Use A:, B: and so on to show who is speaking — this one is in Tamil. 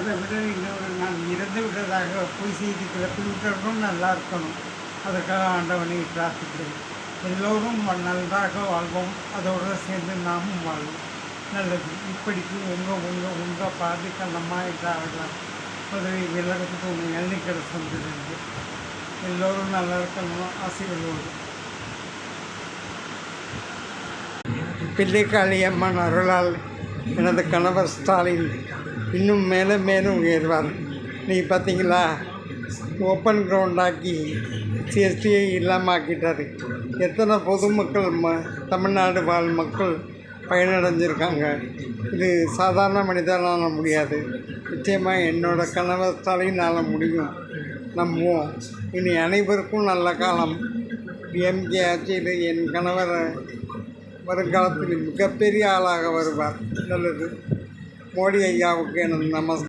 A: அதை விட இன்னொரு நான் இறந்து விட்டதாக பொய் செய்தி கிளப்பிவிட்டவர்களும் நல்லா இருக்கணும். அதற்காக ஆண்டவனை பிரார்த்திக்கிறேன். எல்லோரும் நன்றாக வாழ்வோம், அதோடு சேர்ந்து நாமும் வாழ்வோம். நல்லது. இப்படிக்கு உங்கள் பாதி கண்ணம்மா என்றார்களாம் பதவி விலகத்துக்கு உங்கள் எண்ணிக்கடை சொல்கிறது. எல்லோரும் நல்லா இருக்கணும், ஆசைகளோடு. பிள்ளைக்காளி அம்மன் அருளால் எனது கணவர் ஸ்டாலின் இன்னும் மேலும் மேலும் உயர்வார். நீ பார்த்தீங்களா, ஓப்பன் கிரவுண்டாக்கி சிஎஸ்டியை இல்லாமல் ஆக்கிட்டார். எத்தனை பொதுமக்கள் தமிழ்நாடு வாழ் மக்கள் பயனடைஞ்சிருக்காங்க. இது சாதாரண மனிதனால முடியாது. நிச்சயமாக என்னோடய கணவர் ஸ்டாலினால் முடியும், நம்புவோம். இனி அனைவருக்கும் நல்ல காலம். எம்கே ஆட்சியில் என் கணவர் வருங்காலத்தில் மிகப்பெரிய ஆளாக வருவார். நல்லது. மோடி ஐயாவுக்கு எனது நமஸ்காரம்.